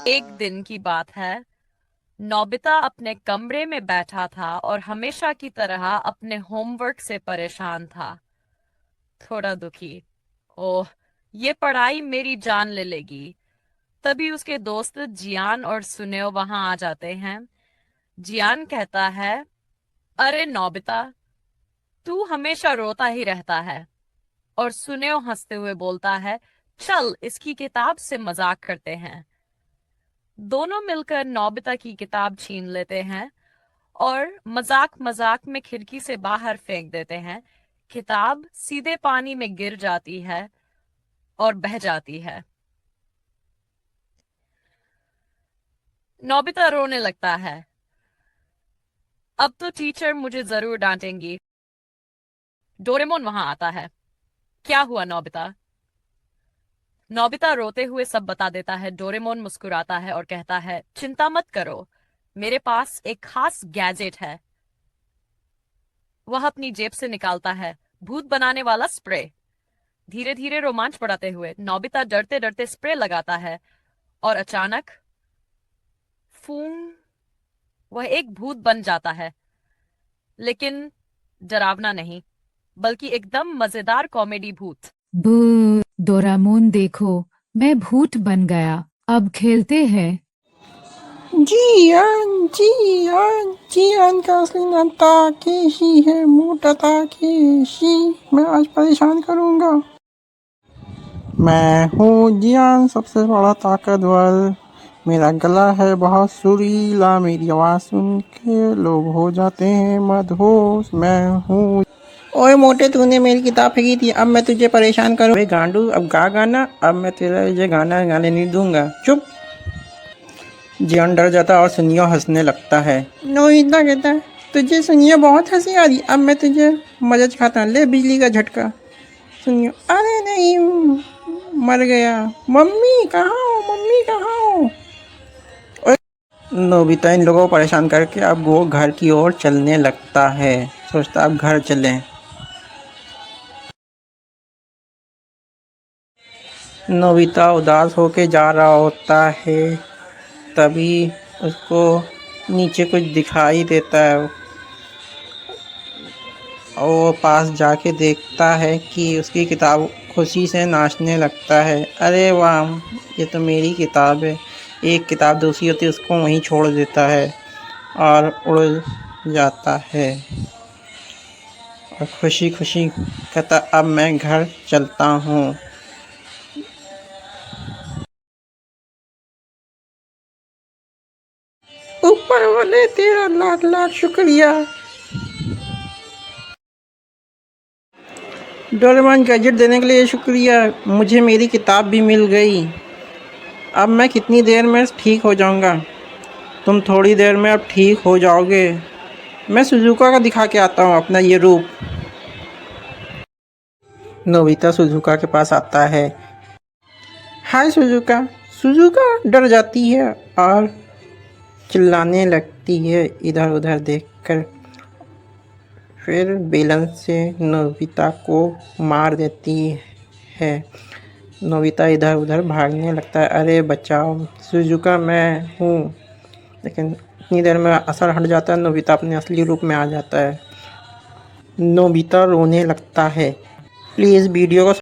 एक दिन की बात है। नोबिता अपने कमरे में बैठा था और हमेशा की तरह अपने होमवर्क से परेशान था। थोड़ा दुखी। ओह, ये पढ़ाई मेरी जान ले लेगी। तभी उसके दोस्त जियान और सुनेओ वहां आ जाते हैं। जियान कहता है, अरे नोबिता, तू हमेशा रोता ही रहता है। और सुनेओ हंसते हुए बोलता है, चल इसकी किताब से मजाक करते हैं। दोनों मिलकर नोबिता की किताब छीन लेते हैं और मजाक मजाक में खिड़की से बाहर फेंक देते हैं। किताब सीधे पानी में गिर जाती है और बह जाती है। नोबिता रोने लगता है। अब तो टीचर मुझे जरूर डांटेंगी। डोरेमोन वहां आता है। क्या हुआ नोबिता? नोबिता रोते हुए सब बता देता है। डोरेमोन मुस्कुराता है और कहता है, चिंता मत करो, मेरे पास एक खास गैजेट है। वह अपनी जेब से निकालता है भूत बनाने वाला स्प्रे। धीरे धीरे रोमांच बढ़ाते हुए नोबिता डरते डरते स्प्रे लगाता है और अचानक फूं, वह एक भूत बन जाता है। लेकिन डरावना नहीं, बल्कि एकदम मजेदार कॉमेडी भूत। बू डोरामोन देखो, मैं भूत बन गया। अब खेलते हैं। जियान का असली नाम ताकेशी है। मोटा ताकेशी। मैं आज परेशान करूंगा। मैं हूँ जियान, सबसे बड़ा ताकतवर। मेरा गला है बहुत सुरीला, मेरी आवाज़ सुन के लोग हो जाते हैं मदहोश। मैं हूँ। ओए मोटे, तूने मेरी किताब फेंकी थी, अब मैं तुझे परेशान करूँ। अबे गांडू, अब गा गाना। अब मैं तेरा ये गाना गाने नहीं दूंगा। चुप। जियान डर जाता और सुनियो हंसने लगता है। नोबिता कहता है, तुझे सुनियो बहुत हंसी आ रही, अब मैं तुझे मजा खाता। ले बिजली का झटका। सुनियो, अरे नहीं, मर गया। मम्मी कहाँ हो, मम्मी कहाँ हो? ओए, नोबिता इन लोगों को परेशान करके अब वो घर की ओर चलने लगता है। सोचता अब घर चलें। नोबिता उदास होके जा रहा होता है। तभी उसको नीचे कुछ दिखाई देता है और वो पास जाके देखता है कि उसकी किताब खुशी से नाचने लगता है। अरे वाह, ये तो मेरी किताब है। एक किताब दूसरी होती है उसको वहीं छोड़ देता है और उड़ जाता है और खुशी खुशी कहता, अब मैं घर चलता हूँ। ऊपर वाले तेरा लाख लाख शुक्रिया। डोरेमोन, गैजेट देने के लिए शुक्रिया। मुझे मेरी किताब भी मिल गई। अब मैं कितनी देर में ठीक हो जाऊंगा। तुम थोड़ी देर में अब ठीक हो जाओगे। मैं सुजुका का दिखा के आता हूँ अपना ये रूप। नोबिता सुजुका के पास आता है। हाय सुजुका। सुजुका डर जाती है और चिल्लाने लगती है इधर उधर देखकर। फिर बेलन से नोबिता को मार देती है। नोबिता इधर उधर भागने लगता है। अरे बचाओ सुजुका, मैं हूँ। लेकिन इतनी देर में असर हट जाता है, नोबिता अपने असली रूप में आ जाता है। नोबिता रोने लगता है। प्लीज़ वीडियो को